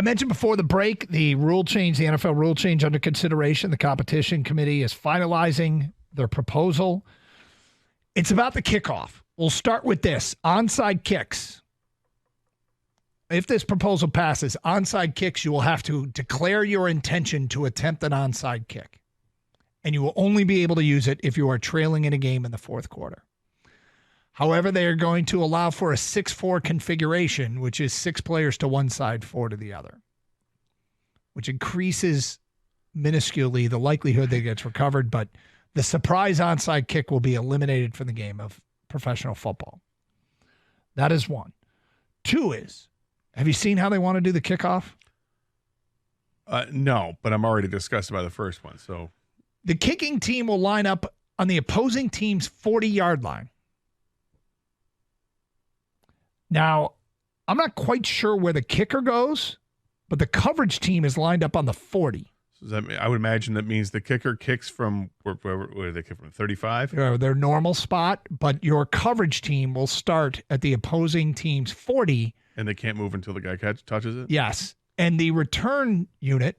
I mentioned before the break, the rule change, the NFL rule change under consideration. The competition committee is finalizing their proposal. It's about the kickoff. We'll start with this. Onside kicks. If this proposal passes, onside kicks, you will have to declare your intention to attempt an onside kick. And you will only be able to use it if you are trailing in a game in the fourth quarter. However, they are going to allow for a 6-4 configuration, which is 6 players to one side, 4 to the other, which increases minusculely the likelihood that it gets recovered. But the surprise onside kick will be eliminated from the game of professional football. That is one. 2 is, have you seen how they want to do the kickoff? No, but I'm already disgusted by the first one. So the kicking team will line up on the opposing team's 40-yard line. Now, I'm not quite sure where the kicker goes, but the coverage team is lined up on the 40. So does that mean, I would imagine that means the kicker kicks from, where do they kick from, 35? Their normal spot, but your coverage team will start at the opposing team's 40. And they can't move until the guy touches it? Yes. And the return unit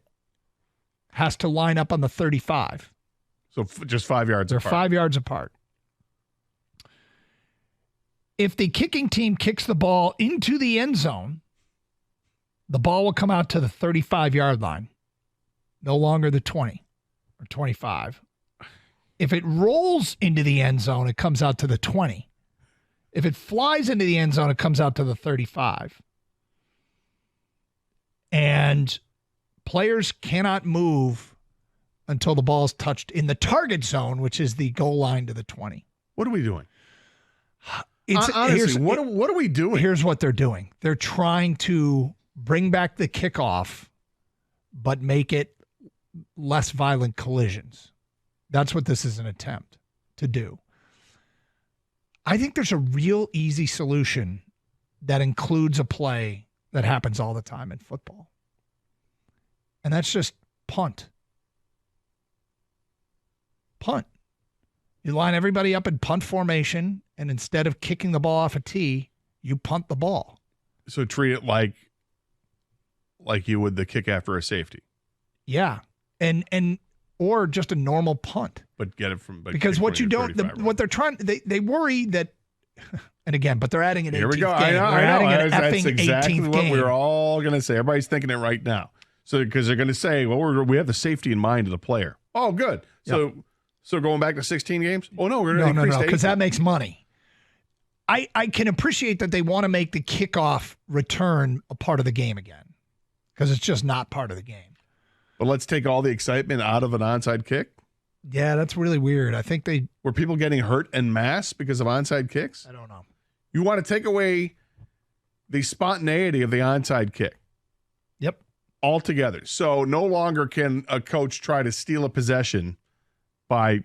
has to line up on the 35. So just 5 yards apart. They're 5 yards apart. If the kicking team kicks the ball into the end zone, the ball will come out to the 35-yard line, no longer the 20 or 25. If it rolls into the end zone, it comes out to the 20. If it flies into the end zone, it comes out to the 35. And players cannot move until the ball is touched in the target zone, which is the goal line to the 20. What are we doing? Honestly, what are we doing? Here's what they're doing. They're trying to bring back the kickoff, but make it less violent collisions. That's what this is an attempt to do. I think there's a real easy solution that includes a play that happens all the time in football. And that's just punt. Punt. You line everybody up in punt formation, and instead of kicking the ball off a tee, you punt the ball. So treat it like you would the kick after a safety. Yeah. And or just a normal punt. But get it from because what you don't what they're trying they worry that and again, but they're adding an 18th Here we go. game. I know. That's exactly what game. we're all going to say. Everybody's thinking it right now. So because they're going to say, well, we have the safety in mind of the player. Oh, good. Yep. So going back to 16 games? Oh, no, we're going to increase because that makes money. I can appreciate that they want to make the kickoff return a part of the game again because it's just not part of the game. But let's take all the excitement out of an onside kick? Yeah, that's really weird. I think were people getting hurt en masse because of onside kicks? I don't know. You want to take away the spontaneity of the onside kick. Yep. Altogether. So no longer can a coach try to steal a possession by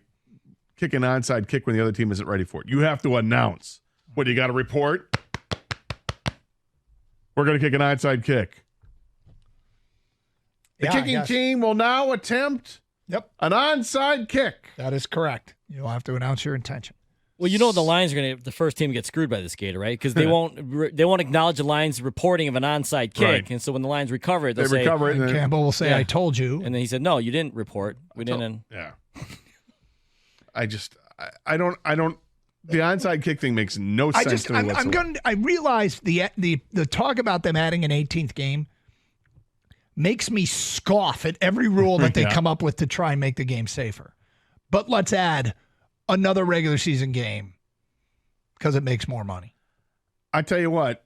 kicking an onside kick when the other team isn't ready for it. You have to announce. What, you got to report? We're going to kick an onside kick. The kicking team will now attempt an onside kick. That is correct. You'll have to announce your intention. Well, the Lions are going to the first team to get screwed by this Gator, right? Because they won't acknowledge the Lions' reporting of an onside kick, right. And so when the Lions recover it, they'll say, and Campbell will say, "I told you," and then he said, "No, you didn't report. We didn't." Yeah. I don't. The onside kick thing makes no sense to me whatsoever. I realize the talk about them adding an 18th game makes me scoff at every rule that they come up with to try and make the game safer. But let's add another regular season game because it makes more money. I tell you what,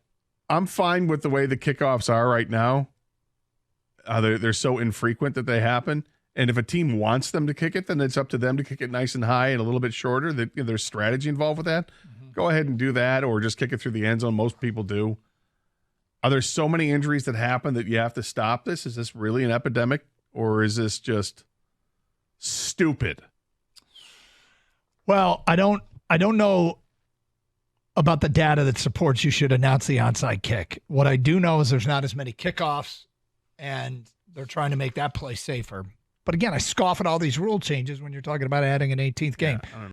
I'm fine with the way the kickoffs are right now. They're so infrequent that they happen. And if a team wants them to kick it, then it's up to them to kick it nice and high and a little bit shorter. There's strategy involved with that. Mm-hmm. Go ahead and do that, or just kick it through the end zone. Most people do. Are there so many injuries that happen that you have to stop this? Is this really an epidemic, or is this just stupid? Well, I don't know about the data that supports you should announce the onside kick. What I do know is there's not as many kickoffs, and they're trying to make that play safer. But again, I scoff at all these rule changes when you're talking about adding an 18th game. Yeah, I don't know.